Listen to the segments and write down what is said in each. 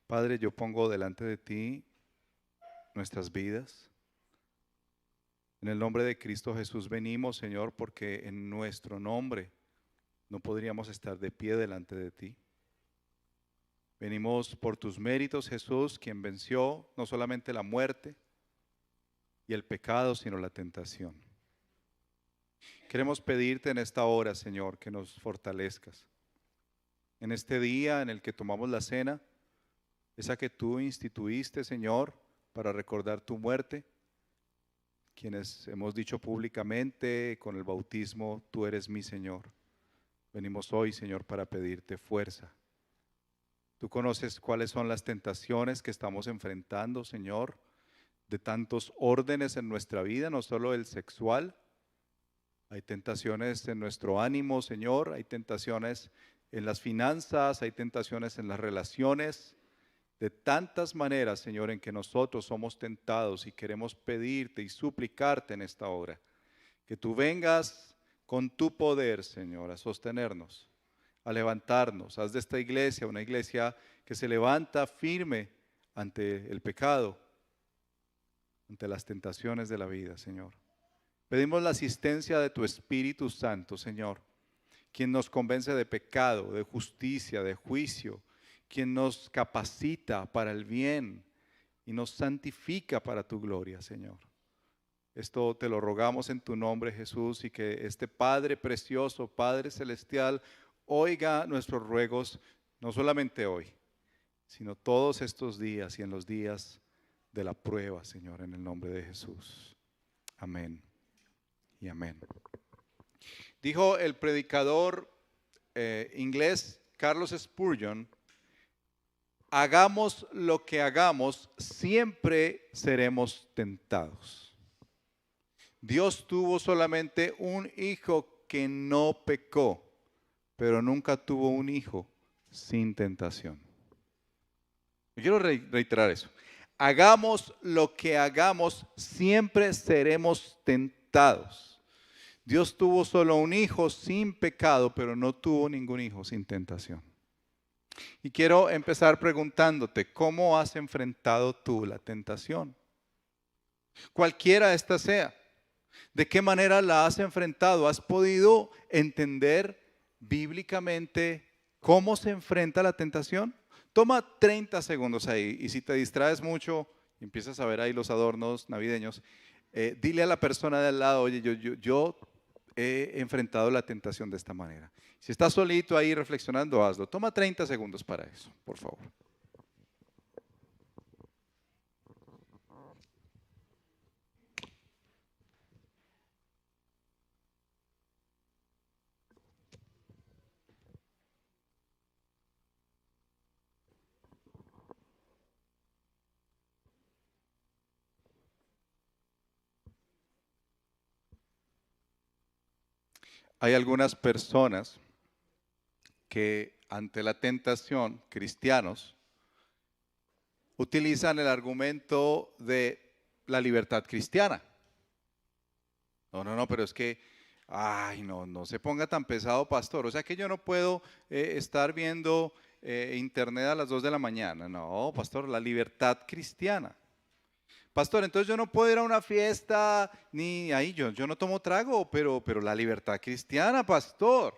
Padre, yo pongo delante de ti nuestras vidas. En el nombre de Cristo Jesús venimos, Señor, porque en nuestro nombre no podríamos estar de pie delante de ti. Venimos por tus méritos, Jesús, quien venció no solamente la muerte y el pecado, sino la tentación. Queremos pedirte en esta hora, Señor, que nos fortalezcas. En este día en el que tomamos la cena, esa que tú instituiste, Señor, para recordar tu muerte, quienes hemos dicho públicamente con el bautismo, tú eres mi Señor. Venimos hoy, Señor, para pedirte fuerza. Tú conoces cuáles son las tentaciones que estamos enfrentando, Señor, de tantos órdenes en nuestra vida, no solo el sexual. Hay tentaciones en nuestro ánimo, Señor, hay tentaciones en las finanzas, hay tentaciones en las relaciones. De tantas maneras, Señor, en que nosotros somos tentados y queremos pedirte y suplicarte en esta hora, que tú vengas con tu poder, Señor, a sostenernos, a levantarnos. Haz de esta iglesia una iglesia que se levanta firme ante el pecado, ante las tentaciones de la vida, Señor. Pedimos la asistencia de tu Espíritu Santo, Señor, quien nos convence de pecado, de justicia, de juicio, quien nos capacita para el bien y nos santifica para tu gloria, Señor. Esto te lo rogamos en tu nombre, Jesús, y que este Padre precioso, Padre celestial, oiga nuestros ruegos, no solamente hoy, sino todos estos días y en los días de la prueba, Señor, en el nombre de Jesús. Amén y amén. Dijo el predicador inglés Carlos Spurgeon: hagamos lo que hagamos, siempre seremos tentados. Dios tuvo solamente un hijo que no pecó, pero nunca tuvo un hijo sin tentación. Yo quiero reiterar eso. Hagamos lo que hagamos, siempre seremos tentados. Dios tuvo solo un hijo sin pecado, pero no tuvo ningún hijo sin tentación. Y quiero empezar preguntándote, ¿cómo has enfrentado tú la tentación? Cualquiera esta sea. ¿De qué manera la has enfrentado? ¿Has podido entender bíblicamente cómo se enfrenta la tentación? Toma 30 segundos ahí y si te distraes mucho y empiezas a ver ahí los adornos navideños, dile a la persona de al lado: oye, yo he enfrentado la tentación de esta manera. Si estás solito ahí reflexionando, hazlo. Toma 30 segundos para eso, por favor. Hay algunas personas que ante la tentación, cristianos, utilizan el argumento de la libertad cristiana. No, pero es que, no se ponga tan pesado, pastor. O sea que yo no puedo estar viendo internet a las 2 de la mañana. No, pastor, la libertad cristiana. Pastor, entonces yo no puedo ir a una fiesta, ni ahí yo no tomo trago, pero la libertad cristiana, pastor.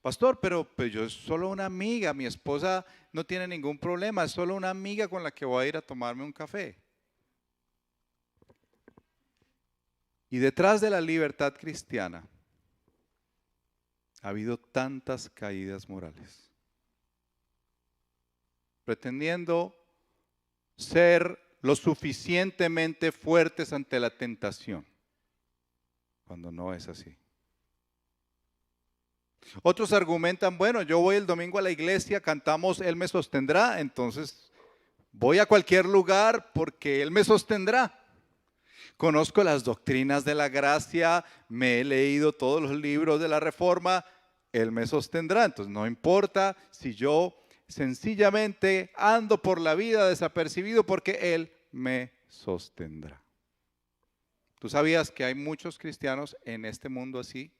Pastor, pero yo es solo una amiga, mi esposa no tiene ningún problema, es solo una amiga con la que voy a ir a tomarme un café. Y detrás de la libertad cristiana ha habido tantas caídas morales, pretendiendo ser lo suficientemente fuertes ante la tentación, cuando no es así. Otros argumentan: bueno, yo voy el domingo a la iglesia, cantamos Él me sostendrá, entonces voy a cualquier lugar porque Él me sostendrá. Conozco las doctrinas de la gracia, me he leído todos los libros de la Reforma, Él me sostendrá. Entonces no importa si yo sencillamente ando por la vida desapercibido porque Él me sostendrá. ¿Tú sabías que hay muchos cristianos en este mundo así?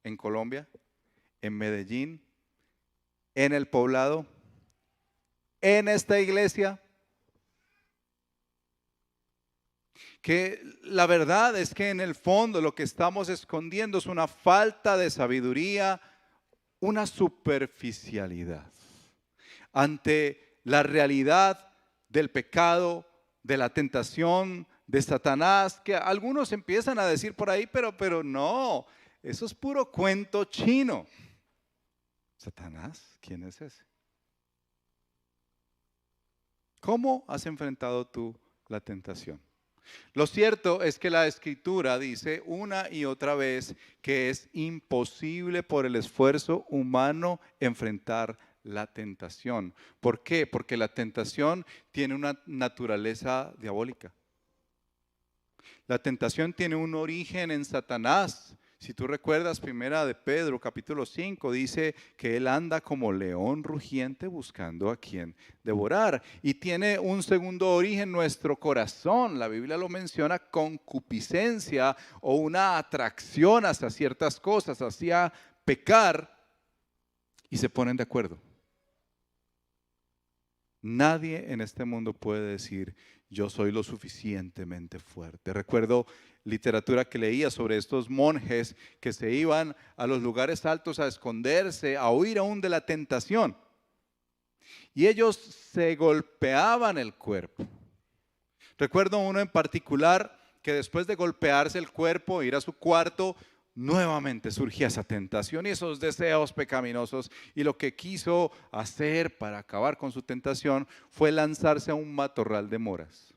En Colombia, en Medellín, en El Poblado. en esta iglesia? Que la verdad es que en el fondo lo que estamos escondiendo es una falta de sabiduría, una superficialidad ante la realidad del pecado, de la tentación de Satanás, que algunos empiezan a decir por ahí, pero no, eso es puro cuento chino. ¿Satanás? ¿Quién es ese? ¿Cómo has enfrentado tú la tentación? Lo cierto es que la Escritura dice una y otra vez que es imposible por el esfuerzo humano enfrentar la tentación. ¿Por qué? Porque la tentación tiene una naturaleza diabólica. La tentación tiene un origen en Satanás. Si tú recuerdas, primera de Pedro, capítulo 5, dice que él anda como león rugiente buscando a quien devorar. Y tiene un segundo origen, nuestro corazón. La Biblia lo menciona, concupiscencia o una atracción hacia ciertas cosas, hacia pecar, y se ponen de acuerdo. Nadie en este mundo puede decir, yo soy lo suficientemente fuerte. Recuerdo literatura que leía sobre estos monjes que se iban a los lugares altos a esconderse, a huir aún de la tentación. Y ellos se golpeaban el cuerpo. Recuerdo uno en particular que después de golpearse el cuerpo, ir a su cuarto, nuevamente surgía esa tentación y esos deseos pecaminosos, y lo que quiso hacer para acabar con su tentación fue lanzarse a un matorral de moras.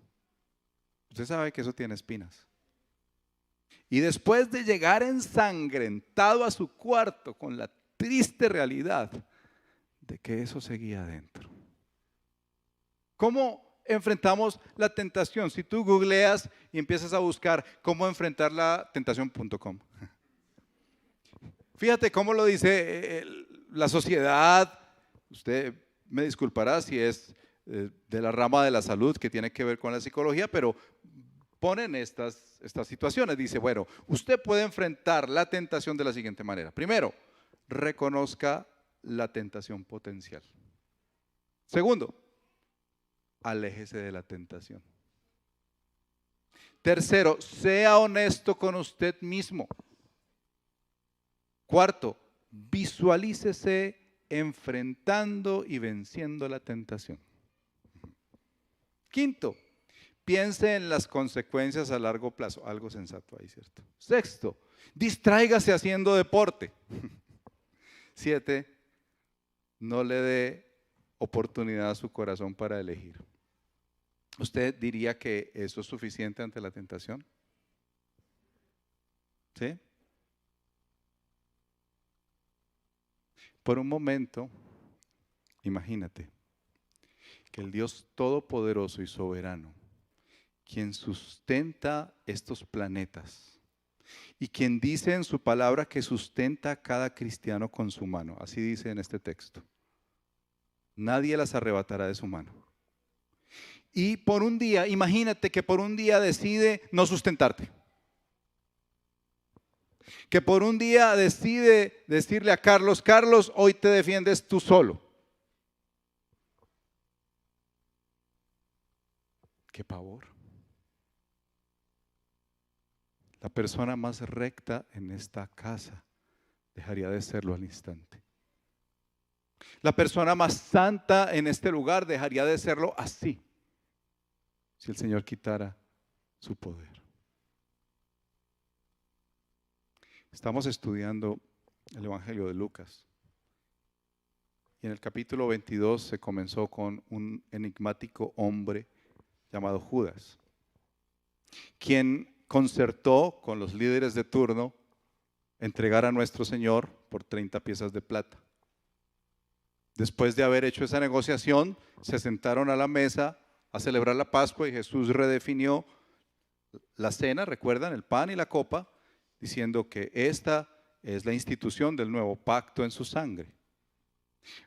Usted sabe que eso tiene espinas. Y después de llegar ensangrentado a su cuarto con la triste realidad de que eso seguía adentro. ¿Cómo enfrentamos la tentación? Si tú googleas y empiezas a buscar cómo enfrentar la tentación.com. Fíjate cómo lo dice la sociedad. Usted me disculpará si es de la rama de la salud que tiene que ver con la psicología, pero ponen estas situaciones. Dice, bueno, usted puede enfrentar la tentación de la siguiente manera. Primero, reconozca la tentación potencial. Segundo, aléjese de la tentación. Tercero, sea honesto con usted mismo. Cuarto, visualícese enfrentando y venciendo la tentación. Quinto, piense en las consecuencias a largo plazo. Algo sensato ahí, ¿cierto? Sexto, distráigase haciendo deporte. 7, no le dé oportunidad a su corazón para elegir. ¿Usted diría que eso es suficiente ante la tentación? ¿Sí? Por un momento, imagínate que el Dios todopoderoso y soberano, quien sustenta estos planetas y quien dice en su palabra que sustenta a cada cristiano con su mano, así dice en este texto, nadie las arrebatará de su mano. Y por un día, imagínate que por un día decide no sustentarte. Que por un día decide decirle a Carlos, Carlos, hoy te defiendes tú solo. Qué pavor. La persona más recta en esta casa dejaría de serlo al instante. La persona más santa en este lugar dejaría de serlo así, si el Señor quitara su poder. Estamos estudiando el Evangelio de Lucas. Y en el capítulo 22 se comenzó con un enigmático hombre llamado Judas, quien concertó con los líderes de turno entregar a nuestro Señor por 30 piezas de plata. Después de haber hecho esa negociación, se sentaron a la mesa a celebrar la Pascua y Jesús redefinió la cena, recuerdan, el pan y la copa, diciendo que esta es la institución del nuevo pacto en su sangre.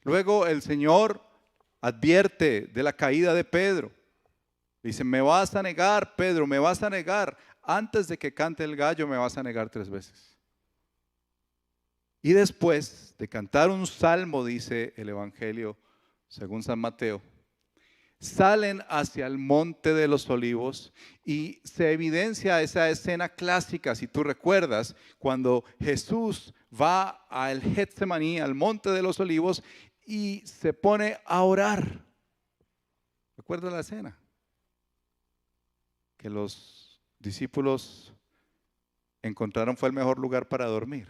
Luego el Señor advierte de la caída de Pedro. Dice, me vas a negar, Pedro, me vas a negar. Antes de que cante el gallo me vas a negar 3 veces. Y después de cantar un salmo, dice el Evangelio según San Mateo, salen hacia el monte de los olivos y se evidencia esa escena clásica, si tú recuerdas, cuando Jesús va al Getsemaní, al monte de los olivos, y se pone a orar. ¿Recuerdas la escena? Que los discípulos encontraron fue el mejor lugar para dormir.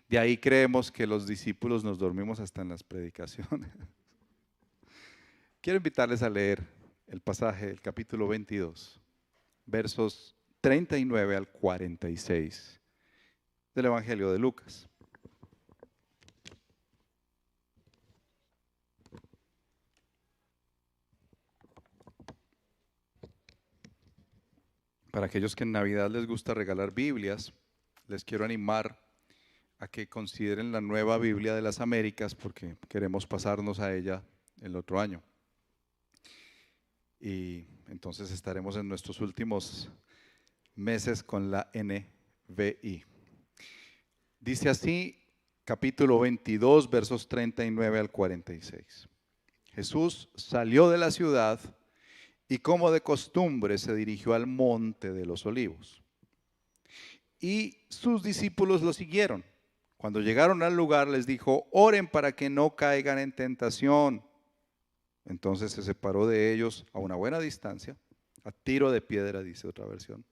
De ahí creemos que los discípulos nos dormimos hasta en las predicaciones. Quiero invitarles a leer el pasaje del capítulo 22, versos 39 al 46 del Evangelio de Lucas. Para aquellos que en Navidad les gusta regalar Biblias, les quiero animar a que consideren la nueva Biblia de las Américas porque queremos pasarnos a ella el otro año. Y entonces estaremos en nuestros últimos meses con la NVI. Dice así, capítulo 22, versos 39 al 46. Jesús salió de la ciudad y como de costumbre se dirigió al monte de los olivos. Y sus discípulos lo siguieron. Cuando llegaron al lugar les dijo, oren para que no caigan en tentación. Entonces se separó de ellos a una buena distancia, a tiro de piedra, dice otra versión.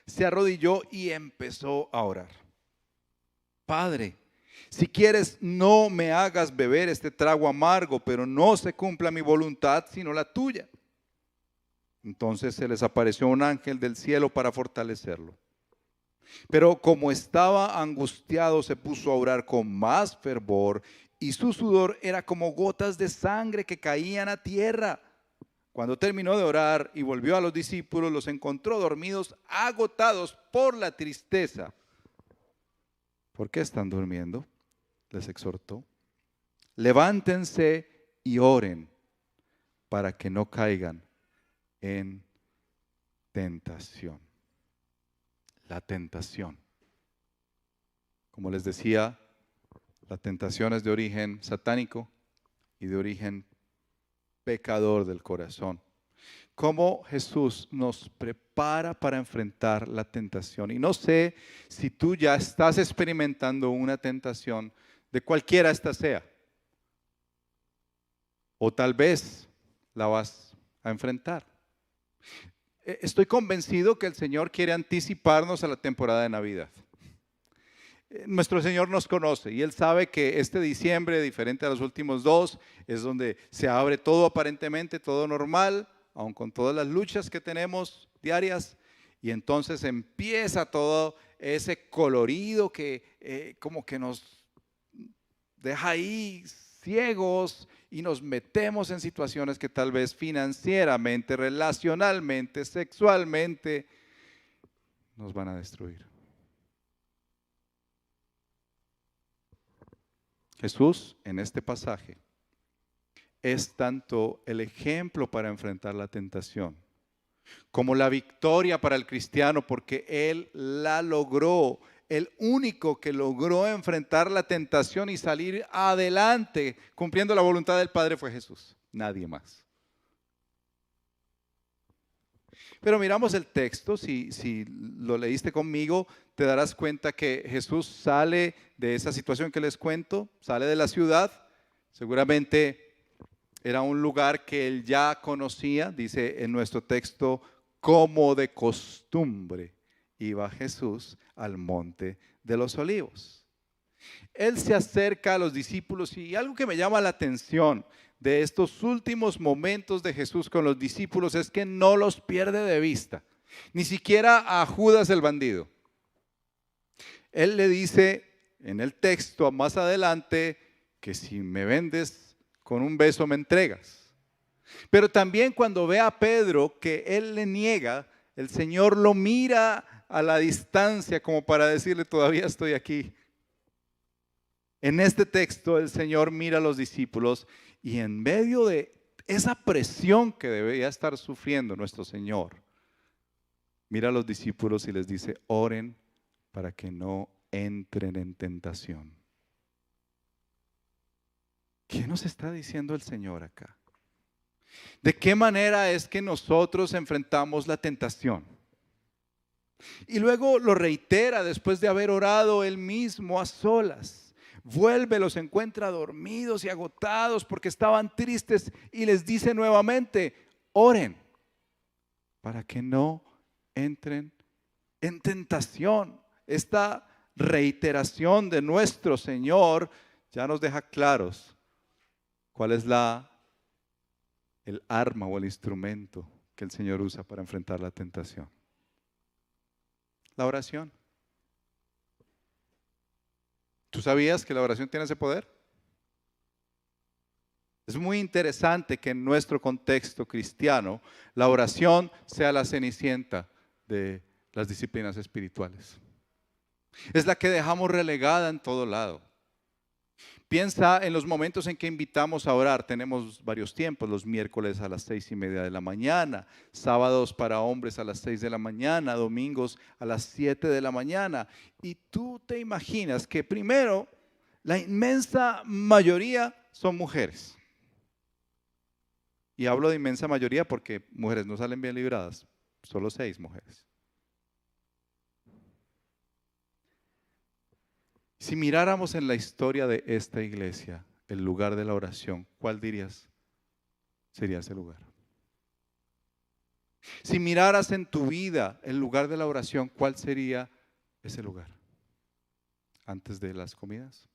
Se arrodilló y empezó a orar. Padre, si quieres, no me hagas beber este trago amargo, pero no se cumpla mi voluntad, sino la tuya. Entonces se les apareció un ángel del cielo para fortalecerlo. Pero como estaba angustiado, se puso a orar con más fervor y su sudor era como gotas de sangre que caían a tierra. Cuando terminó de orar y volvió a los discípulos, los encontró dormidos, agotados por la tristeza. ¿Por qué están durmiendo?, les exhortó. Levántense y oren para que no caigan en tentación. La tentación. Como les decía, la tentación es de origen satánico y de origen pecador del corazón. Cómo Jesús nos prepara para enfrentar la tentación. Y no sé si tú ya estás experimentando una tentación de cualquiera esta sea. O tal vez la vas a enfrentar. Estoy convencido que el Señor quiere anticiparnos a la temporada de Navidad. Nuestro Señor nos conoce y Él sabe que este diciembre, diferente a los últimos dos, es donde se abre todo aparentemente, todo normal, aun con todas las luchas que tenemos diarias, y entonces empieza todo ese colorido que como que nos deja ahí ciegos y nos metemos en situaciones que tal vez financieramente, relacionalmente, sexualmente, nos van a destruir. Jesús en este pasaje es tanto el ejemplo para enfrentar la tentación como la victoria para el cristiano, porque Él la logró. El único que logró enfrentar la tentación y salir adelante cumpliendo la voluntad del Padre fue Jesús, nadie más. Pero miramos el texto, si lo leíste conmigo, te darás cuenta que Jesús sale de esa situación que les cuento, sale de la ciudad, seguramente era un lugar que él ya conocía, dice en nuestro texto, como de costumbre iba Jesús al monte de los olivos. Él se acerca a los discípulos y algo que me llama la atención de estos últimos momentos de Jesús con los discípulos es que no los pierde de vista, ni siquiera a Judas el bandido. Él le dice en el texto más adelante que si me vendes con un beso me entregas. Pero también cuando ve a Pedro que él le niega, el Señor lo mira a la distancia como para decirle todavía estoy aquí. En este texto el Señor mira a los discípulos y en medio de esa presión que debía estar sufriendo nuestro Señor, mira a los discípulos y les dice, oren para que no entren en tentación. ¿Qué nos está diciendo el Señor acá? ¿De qué manera es que nosotros enfrentamos la tentación? Y luego lo reitera después de haber orado él mismo a solas. Vuelve, los encuentra dormidos y agotados porque estaban tristes y les dice nuevamente, oren para que no entren en tentación. Esta reiteración de nuestro Señor ya nos deja claros cuál es el arma o el instrumento que el Señor usa para enfrentar la tentación. La oración. ¿Tú sabías que la oración tiene ese poder? Es muy interesante que en nuestro contexto cristiano la oración sea la cenicienta de las disciplinas espirituales. Es la que dejamos relegada en todo lado. Piensa en los momentos en que invitamos a orar. Tenemos varios tiempos: los miércoles a las 6:30 de la mañana, sábados para hombres a las 6 de la mañana, domingos a las 7 de la mañana. Y tú te imaginas que primero la inmensa mayoría son mujeres. Y hablo de inmensa mayoría porque mujeres no salen bien libradas, solo 6 mujeres. Si miráramos en la historia de esta iglesia, el lugar de la oración, ¿cuál dirías sería ese lugar? Si miraras en tu vida el lugar de la oración, ¿cuál sería ese lugar? Antes de las comidas.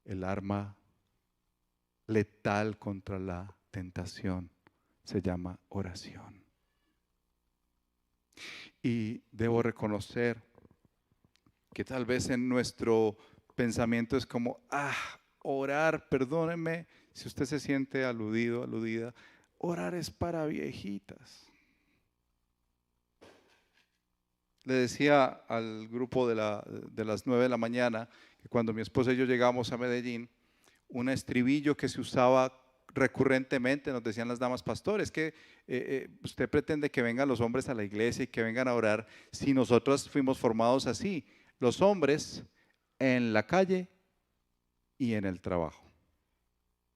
El arma letal contra la tentación se llama oración. Y debo reconocer que tal vez en nuestro pensamiento es como, orar, perdóneme si usted se siente aludido, aludida, orar es para viejitas. Le decía al grupo de las 9 de la mañana que cuando mi esposa y yo llegamos a Medellín, un estribillo que se usaba recurrentemente, nos decían las damas pastores, que usted pretende que vengan los hombres a la iglesia y que vengan a orar, si nosotros fuimos formados así, los hombres en la calle y en el trabajo,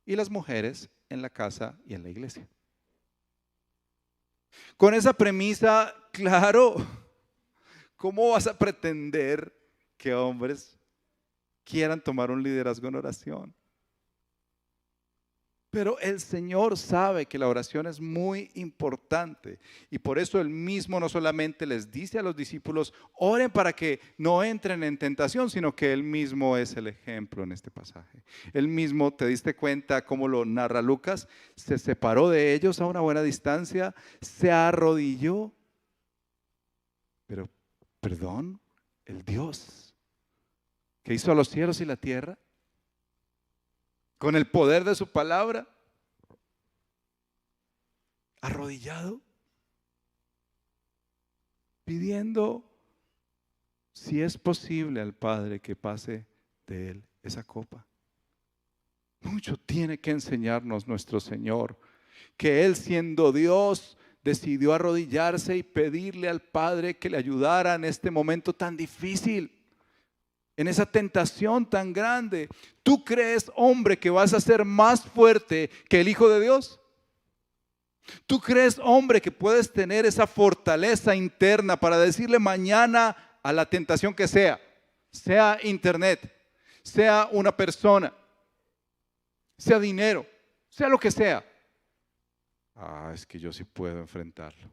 y las mujeres en la casa y en la iglesia. Con esa premisa, claro, ¿cómo vas a pretender que hombres quieran tomar un liderazgo en oración? Pero el Señor sabe que la oración es muy importante y por eso Él mismo no solamente les dice a los discípulos, oren para que no entren en tentación, sino que Él mismo es el ejemplo en este pasaje. Él mismo, ¿te diste cuenta cómo lo narra Lucas? Se separó de ellos a una buena distancia, se arrodilló. Pero, perdón, el Dios que hizo a los cielos y la tierra, con el poder de su palabra, arrodillado, pidiendo, si es posible, al Padre que pase de él esa copa. Mucho tiene que enseñarnos nuestro Señor, que Él, siendo Dios, decidió arrodillarse y pedirle al Padre que le ayudara en este momento tan difícil, en esa tentación tan grande. ¿Tú crees, hombre, que vas a ser más fuerte que el Hijo de Dios? ¿Tú crees, hombre, que puedes tener esa fortaleza interna para decirle mañana a la tentación que sea internet, sea una persona, sea dinero, sea lo que sea? Es que yo sí puedo enfrentarlo.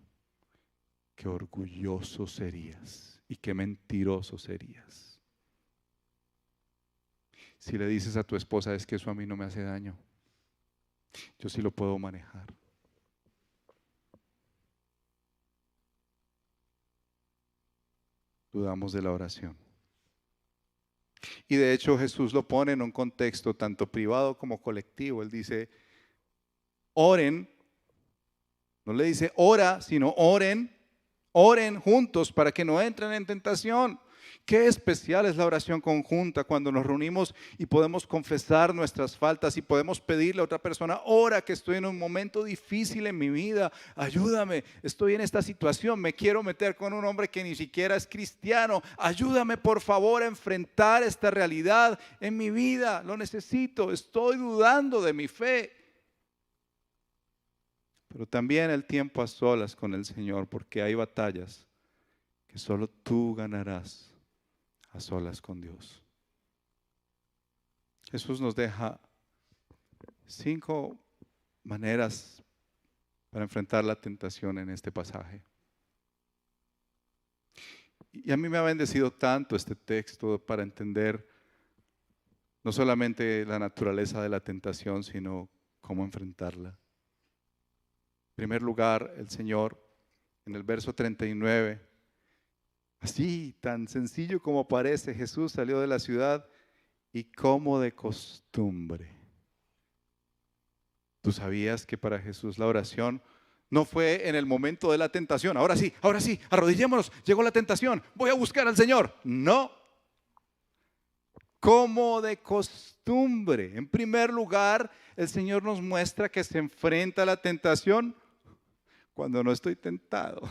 Qué orgulloso serías y qué mentiroso serías si le dices a tu esposa, es que eso a mí no me hace daño, yo sí lo puedo manejar. Dudamos de la oración. Y de hecho Jesús lo pone en un contexto tanto privado como colectivo. Él dice, oren, no le dice ora, sino oren juntos para que no entren en tentación. Qué especial es la oración conjunta cuando nos reunimos y podemos confesar nuestras faltas y podemos pedirle a otra persona: ahora que estoy en un momento difícil en mi vida, ayúdame, estoy en esta situación, me quiero meter con un hombre que ni siquiera es cristiano, ayúdame por favor a enfrentar esta realidad en mi vida, lo necesito, estoy dudando de mi fe. Pero también el tiempo a solas con el Señor, porque hay batallas que solo tú ganarás a solas con Dios. Jesús nos deja 5 maneras para enfrentar la tentación en este pasaje. Y a mí me ha bendecido tanto este texto para entender no solamente la naturaleza de la tentación, sino cómo enfrentarla. En primer lugar, el Señor en el verso 39, así tan sencillo como parece, Jesús salió de la ciudad y como de costumbre. ¿Tú sabías que para Jesús la oración no fue en el momento de la tentación? Ahora sí, arrodillémonos, llegó la tentación, voy a buscar al Señor. No, como de costumbre. En primer lugar, el Señor nos muestra que se enfrenta a la tentación cuando no estoy tentado.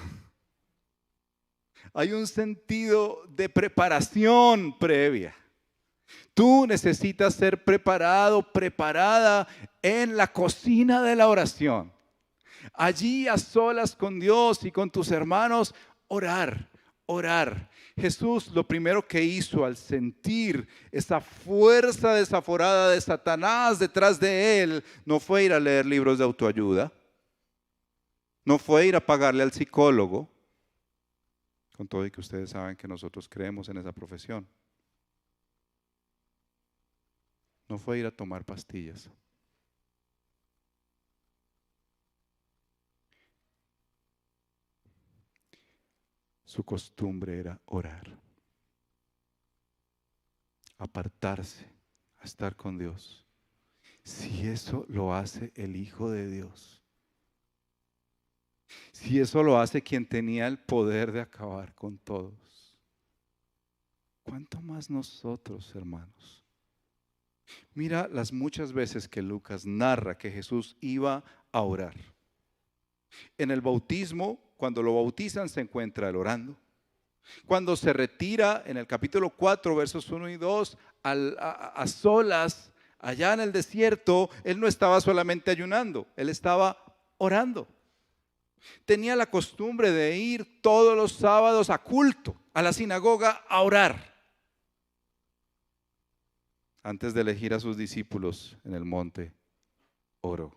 Hay un sentido de preparación previa. Tú necesitas ser preparado, preparada en la cocina de la oración. Allí a solas con Dios y con tus hermanos, orar. Jesús lo primero que hizo al sentir esa fuerza desaforada de Satanás detrás de él, no fue ir a leer libros de autoayuda, no fue ir a pagarle al psicólogo, con todo y que ustedes saben que nosotros creemos en esa profesión. No fue ir a tomar pastillas. Su costumbre era orar, apartarse, a estar con Dios. Si eso lo hace el Hijo de Dios, si eso lo hace quien tenía el poder de acabar con todos, ¿cuánto más nosotros, hermanos? Mira las muchas veces que Lucas narra que Jesús iba a orar. En el bautismo, cuando lo bautizan, se encuentra él orando. Cuando se retira en el capítulo 4, versos 1 y 2, a solas, allá en el desierto, él no estaba solamente ayunando, él estaba orando. Tenía la costumbre de ir todos los sábados a culto, a la sinagoga, a orar. Antes de elegir a sus discípulos en el monte, oró.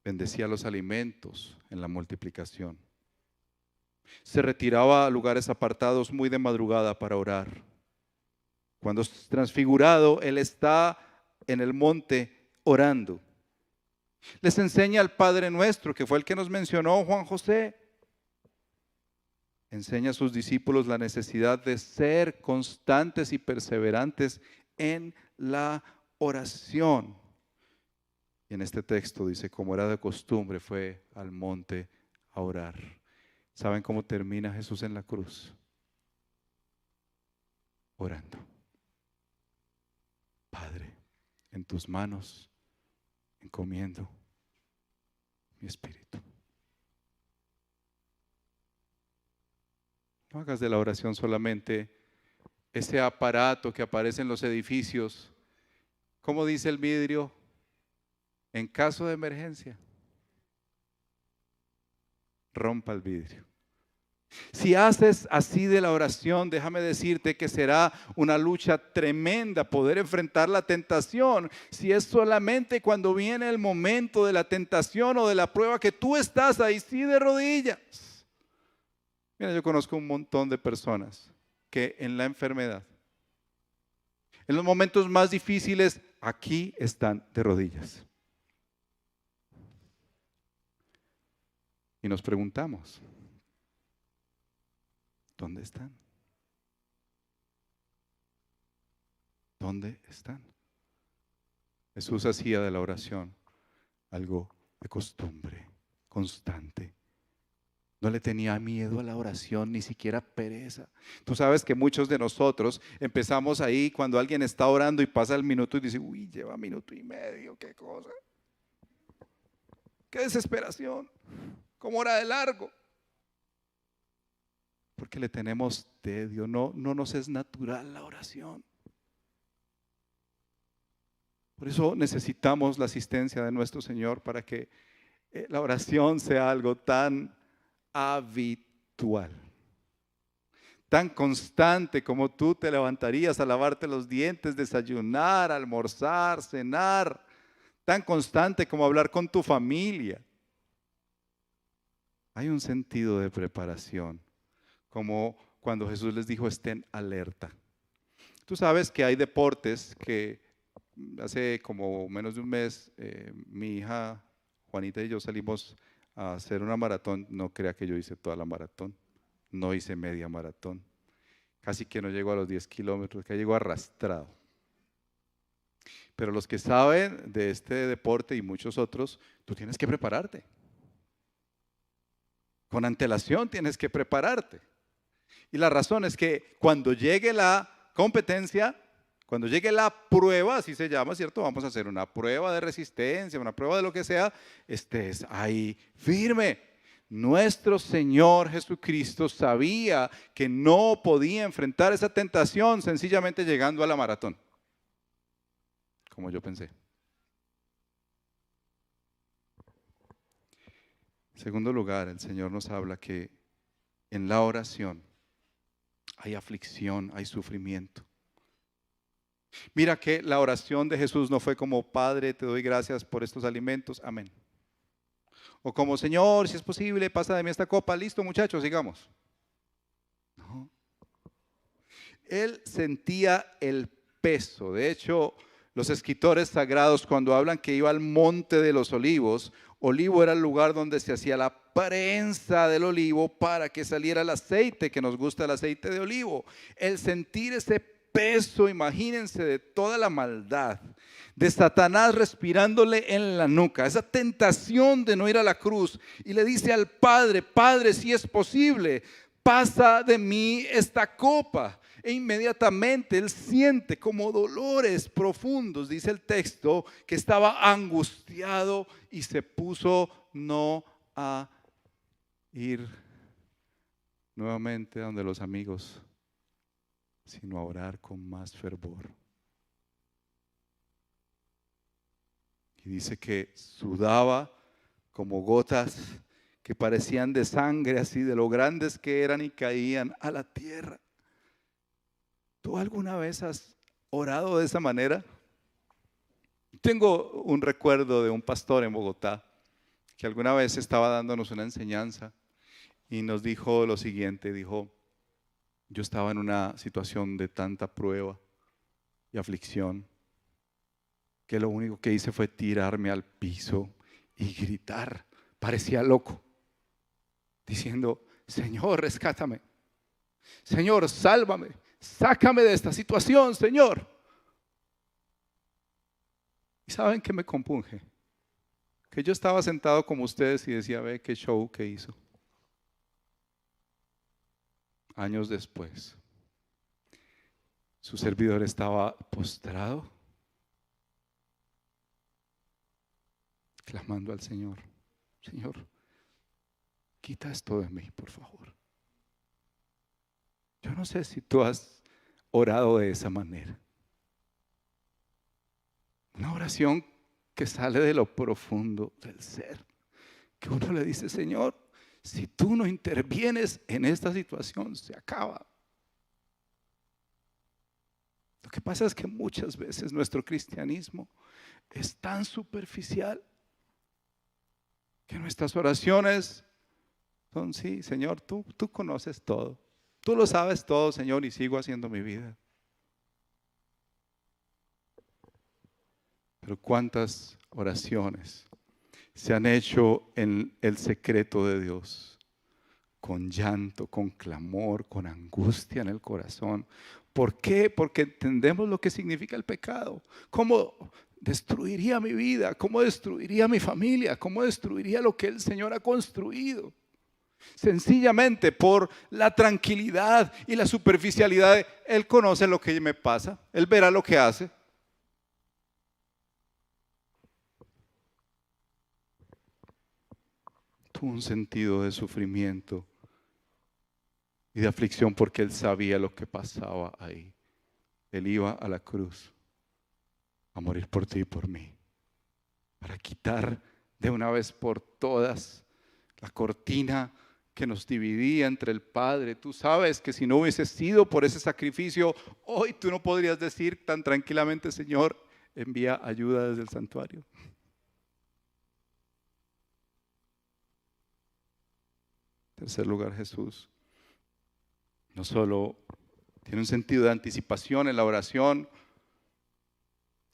Bendecía los alimentos en la multiplicación. Se retiraba a lugares apartados muy de madrugada para orar. Cuando es transfigurado, él está en el monte orando. Les enseña al Padre Nuestro, que fue el que nos mencionó Juan José. Enseña a sus discípulos la necesidad de ser constantes y perseverantes en la oración. Y en este texto dice, como era de costumbre, fue al monte a orar. ¿Saben cómo termina Jesús en la cruz? Orando. Padre, en tus manos encomiendo mi espíritu. No hagas de la oración solamente ese aparato que aparece en los edificios. ¿Cómo dice el vidrio? En caso de emergencia, rompa el vidrio. Si haces así de la oración, déjame decirte que será una lucha tremenda poder enfrentar la tentación. Si es solamente cuando viene el momento de la tentación o de la prueba que tú estás ahí sí de rodillas. Mira, yo conozco un montón de personas que en la enfermedad, en los momentos más difíciles, aquí están de rodillas. Y nos preguntamos, ¿dónde están? ¿Dónde están? Jesús hacía de la oración algo de costumbre, constante. No le tenía miedo a la oración, ni siquiera pereza. Tú sabes que muchos de nosotros empezamos ahí cuando alguien está orando y pasa el minuto y dice, uy, lleva minuto y medio, qué cosa. Qué desesperación, cómo hora de largo. Porque le tenemos tedio, no nos es natural la oración. Por eso necesitamos la asistencia de nuestro Señor para que la oración sea algo tan habitual, tan constante como tú te levantarías a lavarte los dientes, desayunar, almorzar, cenar, tan constante como hablar con tu familia. Hay un sentido de preparación, como cuando Jesús les dijo estén alerta. Tú sabes que hay deportes que hace como menos de un mes mi hija Juanita y yo salimos a hacer una maratón. No crea que yo hice toda la maratón, no hice media maratón, casi que no llego a los 10 kilómetros, que llego arrastrado. Pero los que saben de este deporte y muchos otros, tú tienes que prepararte. Con antelación tienes que prepararte. Y la razón es que cuando llegue la competencia, cuando llegue la prueba, así se llama, ¿cierto? Vamos a hacer una prueba de resistencia, una prueba de lo que sea, estés ahí firme. Nuestro Señor Jesucristo sabía que no podía enfrentar esa tentación sencillamente llegando a la maratón, como yo pensé. En segundo lugar, el Señor nos habla que en la oración hay aflicción, hay sufrimiento. Mira que la oración de Jesús no fue como, Padre, te doy gracias por estos alimentos, amén. O como, Señor, si es posible, pasa de mí esta copa, listo muchachos, sigamos. No. Él sentía el peso. De hecho, los escritores sagrados cuando hablan que iba al monte de los olivos, olivo era el lugar donde se hacía la prensa del olivo para que saliera el aceite, que nos gusta el aceite de olivo. El sentir ese peso, imagínense, de toda la maldad, de Satanás respirándole en la nuca, esa tentación de no ir a la cruz, y le dice al Padre, Padre, si es posible, pasa de mí esta copa. E inmediatamente él siente como dolores profundos, dice el texto, que estaba angustiado y se puso no a ir nuevamente donde los amigos, sino a orar con más fervor. Y dice que sudaba como gotas que parecían de sangre, así de lo grandes que eran, y caían a la tierra. ¿Tú alguna vez has orado de esa manera? Tengo un recuerdo de un pastor en Bogotá que alguna vez estaba dándonos una enseñanza y nos dijo lo siguiente, dijo, yo estaba en una situación de tanta prueba y aflicción que lo único que hice fue tirarme al piso y gritar, parecía loco, diciendo, Señor, rescátame, Señor, sálvame, sácame de esta situación, Señor. ¿Y saben qué me compunge? Que yo estaba sentado como ustedes y decía, ve qué show que hizo. Años después, su servidor estaba postrado, clamando al Señor, Señor, quita esto de mí, por favor. Yo no sé si tú has orado de esa manera. Una oración que sale de lo profundo del ser, que uno le dice, Señor, si tú no intervienes en esta situación, se acaba. Lo que pasa es que muchas veces nuestro cristianismo es tan superficial que nuestras oraciones son, sí, Señor, tú conoces todo. Tú lo sabes todo, Señor, y sigo haciendo mi vida. Pero ¿cuántas oraciones se han hecho en el secreto de Dios? Con llanto, con clamor, con angustia en el corazón. ¿Por qué? Porque entendemos lo que significa el pecado. ¿Cómo destruiría mi vida? ¿Cómo destruiría mi familia? ¿Cómo destruiría lo que el Señor ha construido? Sencillamente por la tranquilidad y la superficialidad. Él conoce lo que me pasa, Él verá lo que hace. Tuvo un sentido de sufrimiento y de aflicción porque Él sabía lo que pasaba ahí. Él iba a la cruz a morir por ti y por mí, para quitar de una vez por todas la cortina que nos dividía entre el Padre. Tú sabes que si no hubiese sido por ese sacrificio, hoy tú no podrías decir tan tranquilamente: Señor, envía ayuda desde el santuario. En tercer lugar, Jesús no solo tiene un sentido de anticipación en la oración,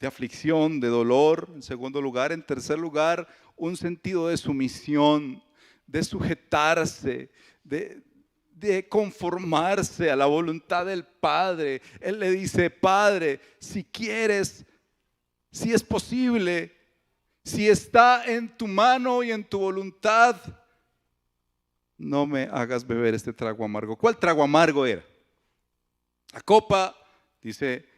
de aflicción, de dolor. En segundo lugar, en tercer lugar, un sentido de sumisión, de sujetarse, de conformarse a la voluntad del Padre. Él le dice: Padre, si quieres, si es posible, si está en tu mano y en tu voluntad, no me hagas beber este trago amargo. ¿Cuál trago amargo era? La copa, dice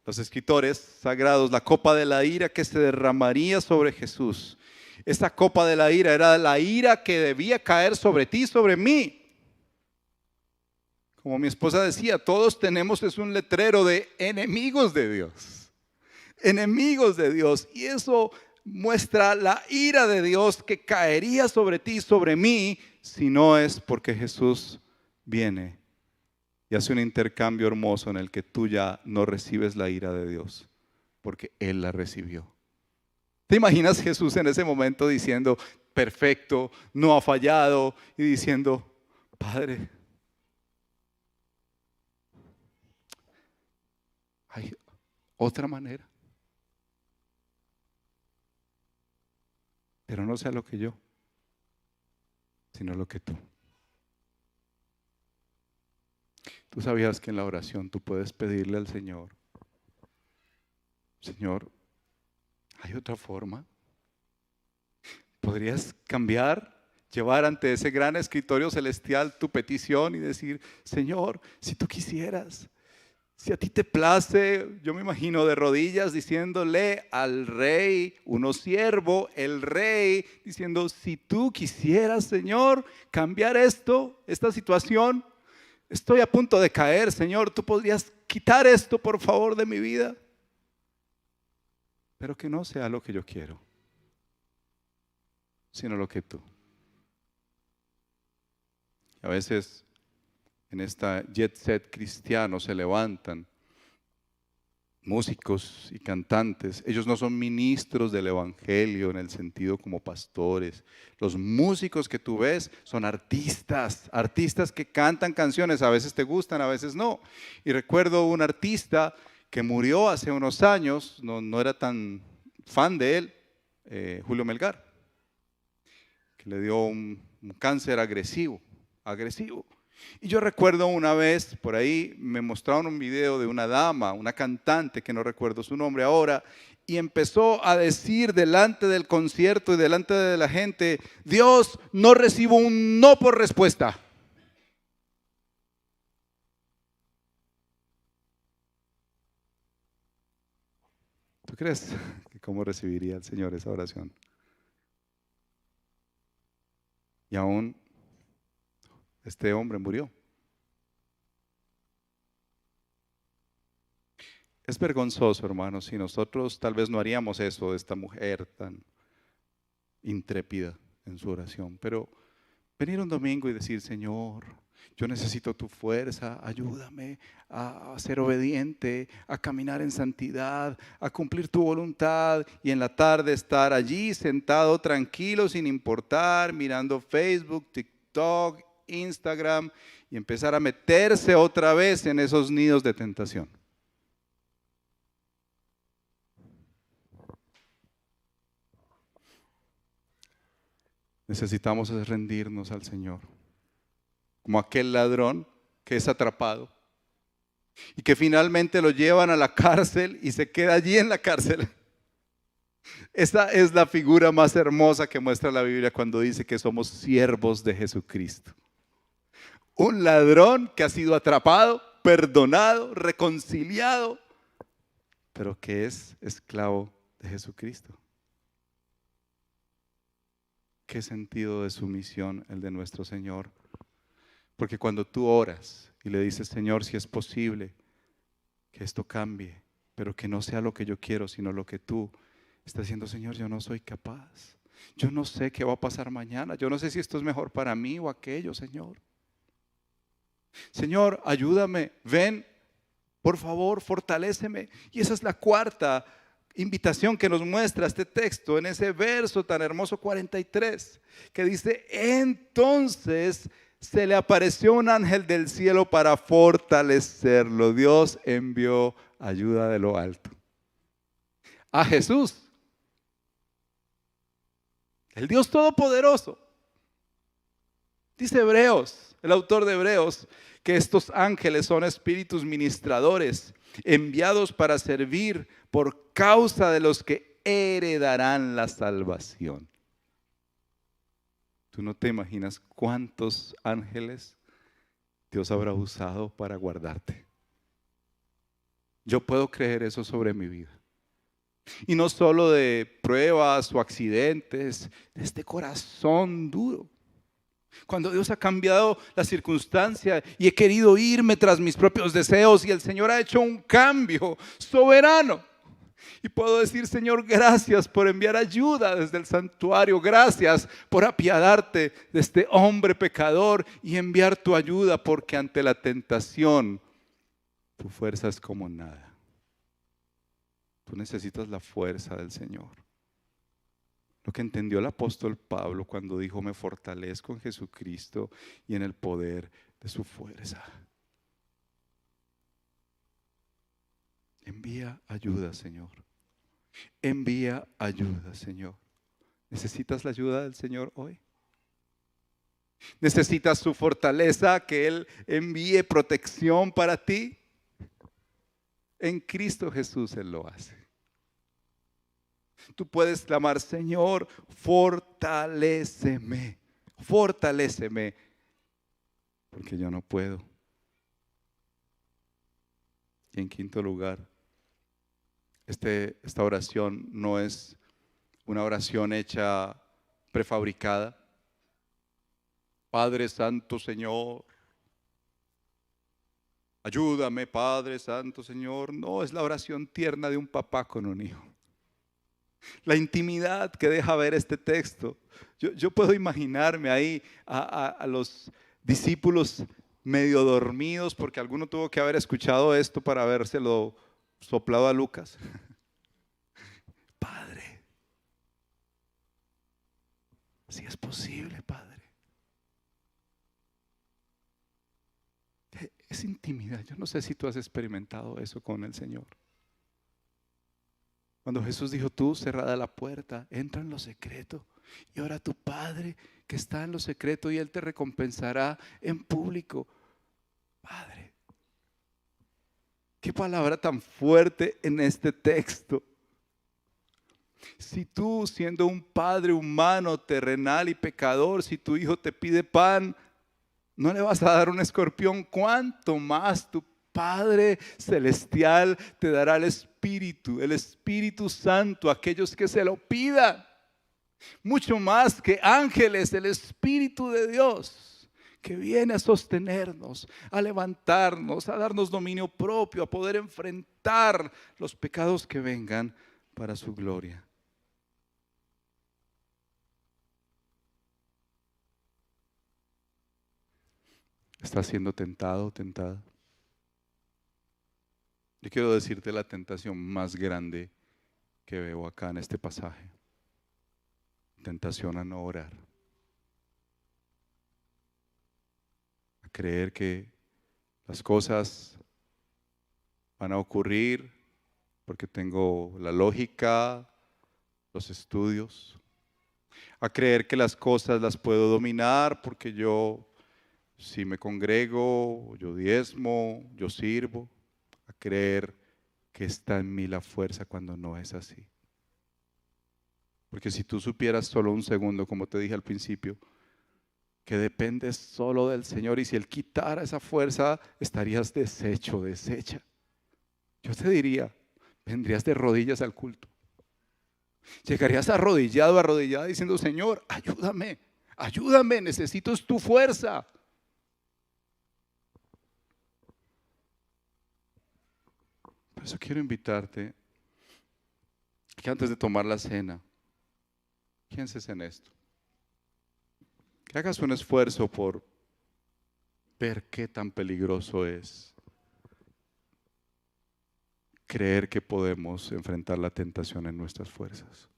los escritores sagrados, la copa de la ira que se derramaría sobre Jesús. Esta copa de la ira era la ira que debía caer sobre ti y sobre mí. Como mi esposa decía, todos tenemos un letrero de enemigos de Dios. Enemigos de Dios. Y eso muestra la ira de Dios que caería sobre ti y sobre mí, si no es porque Jesús viene y hace un intercambio hermoso en el que tú ya no recibes la ira de Dios, porque Él la recibió. ¿Te imaginas Jesús en ese momento diciendo: perfecto, no ha fallado, y diciendo: Padre, hay otra manera, pero no sea lo que yo, sino lo que tú? Tú sabías que en la oración tú puedes pedirle al Señor: Señor, ¿hay otra forma? ¿Podrías cambiar, llevar ante ese gran escritorio celestial tu petición y decir: Señor, si tú quisieras, si a ti te place? Yo me imagino de rodillas diciéndole al rey, uno siervo, el rey, diciendo: si tú quisieras, Señor, cambiar esta situación, estoy a punto de caer, Señor, tú podrías quitar esto, por favor, de mi vida. Pero que no sea lo que yo quiero, sino lo que tú. A veces en esta jet set cristiano se levantan músicos y cantantes. Ellos no son ministros del evangelio en el sentido como pastores. Los músicos que tú ves son artistas que cantan canciones. A veces te gustan, a veces no. Y recuerdo un artista que murió hace unos años, no era tan fan de él, Julio Melgar, que le dio un cáncer agresivo. Y yo recuerdo una vez, por ahí me mostraron un video de una dama, una cantante que no recuerdo su nombre ahora, y empezó a decir delante del concierto y delante de la gente: Dios, no recibo un no por respuesta. ¿Tú crees que cómo recibiría el Señor esa oración? Y aún este hombre murió. Es vergonzoso, hermanos, si nosotros tal vez no haríamos eso de esta mujer tan intrépida en su oración. Pero venir un domingo y decir: Señor, yo necesito tu fuerza, ayúdame a ser obediente, a caminar en santidad, a cumplir tu voluntad, y en la tarde estar allí sentado tranquilo, sin importar, mirando Facebook, TikTok, Instagram, y empezar a meterse otra vez en esos nidos de tentación. Necesitamos rendirnos al Señor, como aquel ladrón que es atrapado y que finalmente lo llevan a la cárcel y se queda allí en la cárcel. Esa es la figura más hermosa que muestra la Biblia cuando dice que somos siervos de Jesucristo. Un ladrón que ha sido atrapado, perdonado, reconciliado, pero que es esclavo de Jesucristo. ¿Qué sentido de sumisión el de nuestro Señor? Porque cuando tú oras y le dices, Señor, si es posible que esto cambie, pero que no sea lo que yo quiero, sino lo que tú estás diciendo, Señor, yo no soy capaz. Yo no sé qué va a pasar mañana. Yo no sé si esto es mejor para mí o aquello, Señor. Señor, ayúdame, ven, por favor, fortaléceme. Y esa es la cuarta invitación que nos muestra este texto en ese verso tan hermoso 43, que dice, entonces se le apareció un ángel del cielo para fortalecerlo. Dios envió ayuda de lo alto a Jesús, el Dios Todopoderoso. Dice Hebreos, el autor de Hebreos, que estos ángeles son espíritus ministradores enviados para servir por causa de los que heredarán la salvación. Tú no te imaginas cuántos ángeles Dios habrá usado para guardarte. Yo puedo creer eso sobre mi vida. Y no solo de pruebas o accidentes, de este corazón duro. Cuando Dios ha cambiado la circunstancia y he querido irme tras mis propios deseos y el Señor ha hecho un cambio soberano. Y puedo decir, Señor, gracias por enviar ayuda desde el santuario. Gracias por apiadarte de este hombre pecador y enviar tu ayuda, porque ante la tentación tu fuerza es como nada. Tú necesitas la fuerza del Señor. Lo que entendió el apóstol Pablo cuando dijo, me fortalezco en Jesucristo y en el poder de su fuerza. Envía ayuda, Señor. Envía ayuda, Señor. ¿Necesitas la ayuda del Señor hoy? ¿Necesitas su fortaleza, que Él envíe protección para ti? En Cristo Jesús Él lo hace. Tú puedes clamar, Señor, fortaléceme, fortaléceme, porque yo no puedo. Y en quinto lugar, esta oración no es una oración hecha prefabricada. Padre Santo, Señor, ayúdame, Padre Santo, Señor. No, es la oración tierna de un papá con un hijo. La intimidad que deja ver este texto. Yo puedo imaginarme ahí a los discípulos medio dormidos, porque alguno tuvo que haber escuchado esto para habérselo soplado a Lucas. Padre, si es posible, Padre. Es intimidad. Yo no sé si tú has experimentado eso con el Señor. Cuando Jesús dijo, tú cerrada la puerta, entra en lo secreto y ora a tu Padre que está en lo secreto y Él te recompensará en público. Padre, qué palabra tan fuerte en este texto. Si tú, siendo un padre humano, terrenal y pecador, si tu hijo te pide pan, no le vas a dar un escorpión, ¿cuánto más tu Padre Celestial te dará el Espíritu Santo a aquellos que se lo pidan? Mucho más que ángeles, el Espíritu de Dios, que viene a sostenernos, a levantarnos, a darnos dominio propio, a poder enfrentar los pecados que vengan para su gloria. ¿Estás siendo tentado, tentada? Yo quiero decirte la tentación más grande que veo acá en este pasaje. Tentación a no orar. A creer que las cosas van a ocurrir porque tengo la lógica, los estudios. A creer que las cosas las puedo dominar porque yo, si me congrego, yo diezmo, yo sirvo. A creer que está en mí la fuerza cuando no es así. Porque si tú supieras solo un segundo, como te dije al principio, que dependes solo del Señor, y si Él quitara esa fuerza, estarías deshecho, deshecha. Yo te diría, vendrías de rodillas al culto. Llegarías arrodillado, arrodillada, diciendo: Señor, ayúdame, ayúdame, necesito tu fuerza. Por eso quiero invitarte que antes de tomar la cena, pienses en esto. Que hagas un esfuerzo por ver qué tan peligroso es creer que podemos enfrentar la tentación en nuestras fuerzas.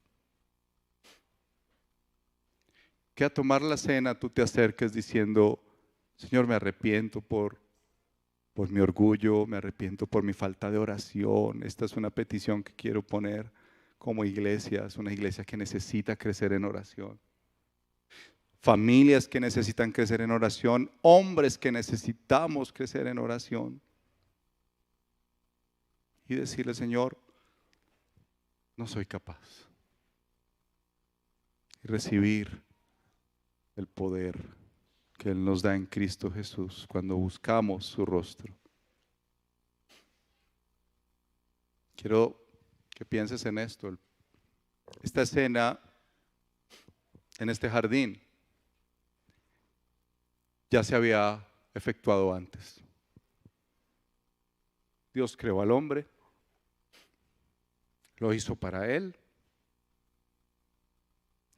Que a tomar la cena tú te acerques diciendo: Señor, me arrepiento por mi orgullo, me arrepiento por mi falta de oración. Esta es una petición que quiero poner como iglesia. Es una iglesia que necesita crecer en oración. Familias que necesitan crecer en oración, hombres que necesitamos crecer en oración. Y decirle: Señor, no soy capaz. Y recibir el poder que Él nos da en Cristo Jesús cuando buscamos su rostro. Quiero que pienses en esto. Esta escena en este jardín ya se había efectuado antes. Dios creó al hombre, lo hizo para él,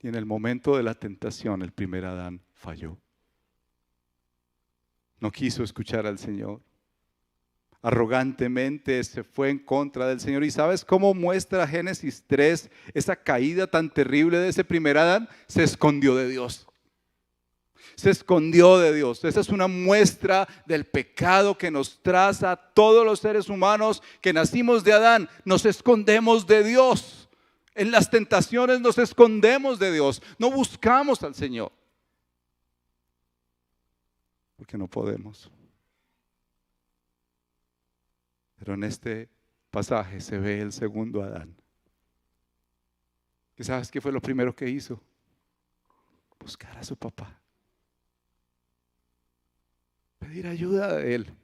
y en el momento de la tentación el primer Adán falló. No quiso escuchar al Señor. Arrogantemente se fue en contra del Señor. ¿Y sabes cómo muestra Génesis 3 esa caída tan terrible de ese primer Adán? Se escondió de Dios. Se escondió de Dios. Esa es una muestra del pecado que nos traza a todos los seres humanos que nacimos de Adán. Nos escondemos de Dios. En las tentaciones nos escondemos de Dios. No buscamos al Señor. Porque no podemos. Pero en este pasaje se ve el segundo Adán. ¿Y sabes qué fue lo primero que hizo? Buscar a su papá. Pedir ayuda de él.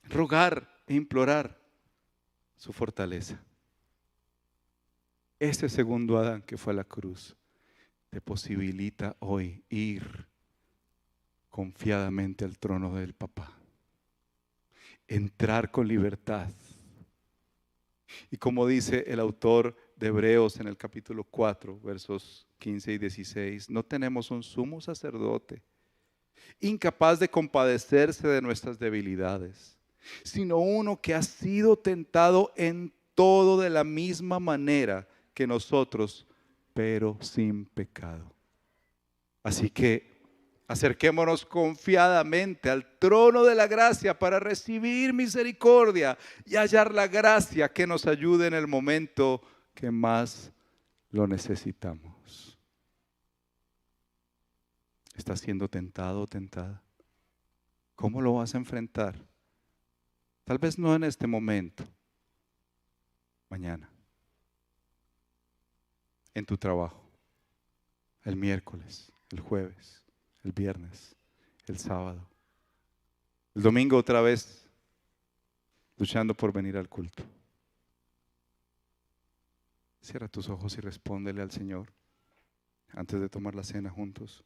Rogar e implorar su fortaleza. Ese segundo Adán que fue a la cruz te posibilita hoy ir confiadamente al trono del papá. Entrar con libertad. Y como dice el autor de Hebreos en el capítulo 4, versos 15 y 16, no tenemos un sumo sacerdote incapaz de compadecerse de nuestras debilidades, sino uno que ha sido tentado en todo de la misma manera que nosotros, pero sin pecado. Así que acerquémonos confiadamente al trono de la gracia para recibir misericordia y hallar la gracia que nos ayude en el momento que más lo necesitamos. ¿Estás siendo tentado o tentada? ¿Cómo lo vas a enfrentar? Tal vez no en este momento, mañana, en tu trabajo, el miércoles, el jueves, el viernes, el sábado, el domingo otra vez, luchando por venir al culto. Cierra tus ojos y respóndele al Señor antes de tomar la cena juntos.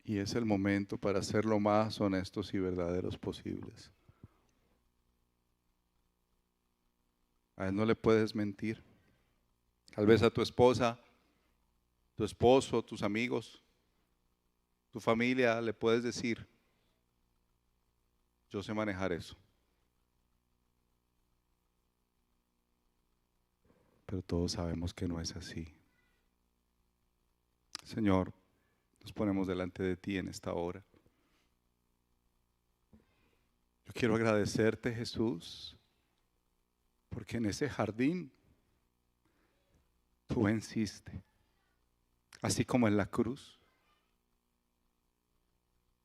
Y es el momento para ser lo más honestos y verdaderos posibles. A Él no le puedes mentir. Tal vez a tu esposa, tu esposo, tus amigos, tu familia le puedes decir: yo sé manejar eso. Pero todos sabemos que no es así. Señor, nos ponemos delante de ti en esta hora. Yo quiero agradecerte, Jesús, porque en ese jardín tú venciste, así como en la cruz,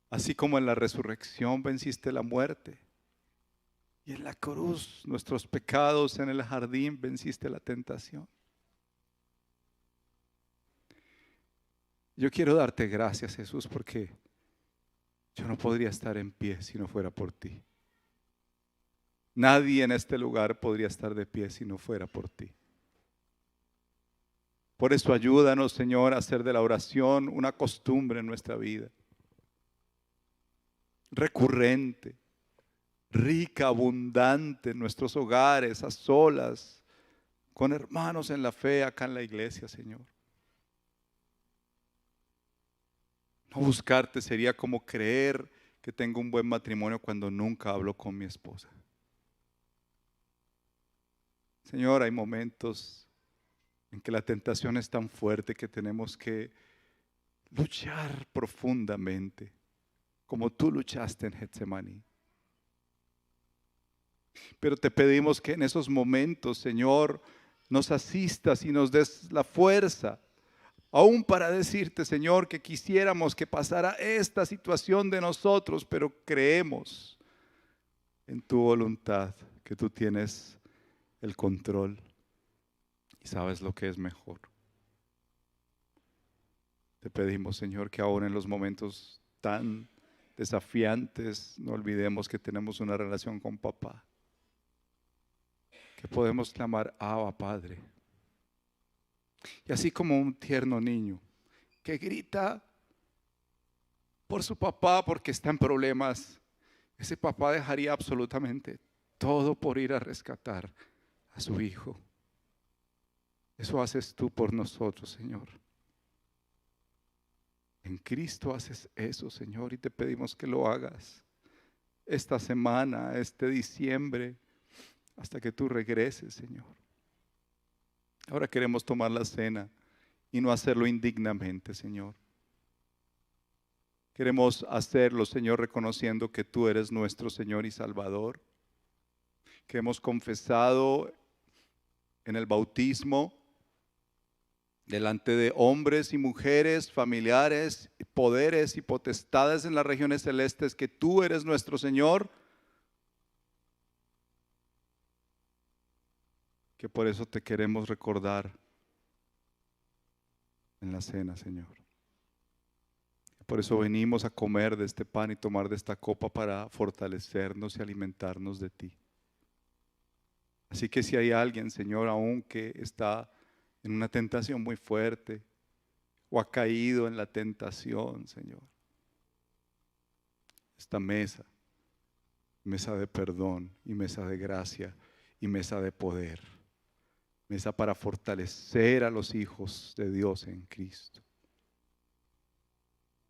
así como en la resurrección venciste la muerte. Y en la cruz, nuestros pecados, en el jardín venciste la tentación. Yo quiero darte gracias, Jesús, porque yo no podría estar en pie si no fuera por ti. Nadie en este lugar podría estar de pie si no fuera por ti. Por eso ayúdanos, Señor, a hacer de la oración una costumbre en nuestra vida. Recurrente, rica, abundante en nuestros hogares, a solas, con hermanos en la fe acá en la iglesia, Señor. No buscarte sería como creer que tengo un buen matrimonio cuando nunca hablo con mi esposa. Señor, hay momentos en que la tentación es tan fuerte que tenemos que luchar profundamente, como tú luchaste en Getsemaní. Pero te pedimos que en esos momentos, Señor, nos asistas y nos des la fuerza, aún para decirte, Señor, que quisiéramos que pasara esta situación de nosotros, pero creemos en tu voluntad, que tú tienes el control y sabes lo que es mejor. Te pedimos, Señor, que ahora en los momentos tan desafiantes no olvidemos que tenemos una relación con papá, que podemos clamar Abba, Padre. Y así como un tierno niño que grita por su papá porque está en problemas, ese papá dejaría absolutamente todo por ir a rescatar a su hijo. Eso haces tú por nosotros, Señor. En Cristo haces eso, Señor, y te pedimos que lo hagas esta semana, este diciembre, hasta que tú regreses, Señor. Ahora queremos tomar la cena y no hacerlo indignamente, Señor. Queremos hacerlo, Señor, reconociendo que tú eres nuestro Señor y Salvador, que hemos confesado en el bautismo delante de hombres y mujeres, familiares, poderes y potestades en las regiones celestes, que tú eres nuestro Señor, que por eso te queremos recordar en la cena, Señor. Por eso venimos a comer de este pan y tomar de esta copa para fortalecernos y alimentarnos de ti. Así que si hay alguien, Señor, aún que está en una tentación muy fuerte o ha caído en la tentación, Señor, esta mesa, mesa de perdón y mesa de gracia y mesa de poder, mesa para fortalecer a los hijos de Dios en Cristo.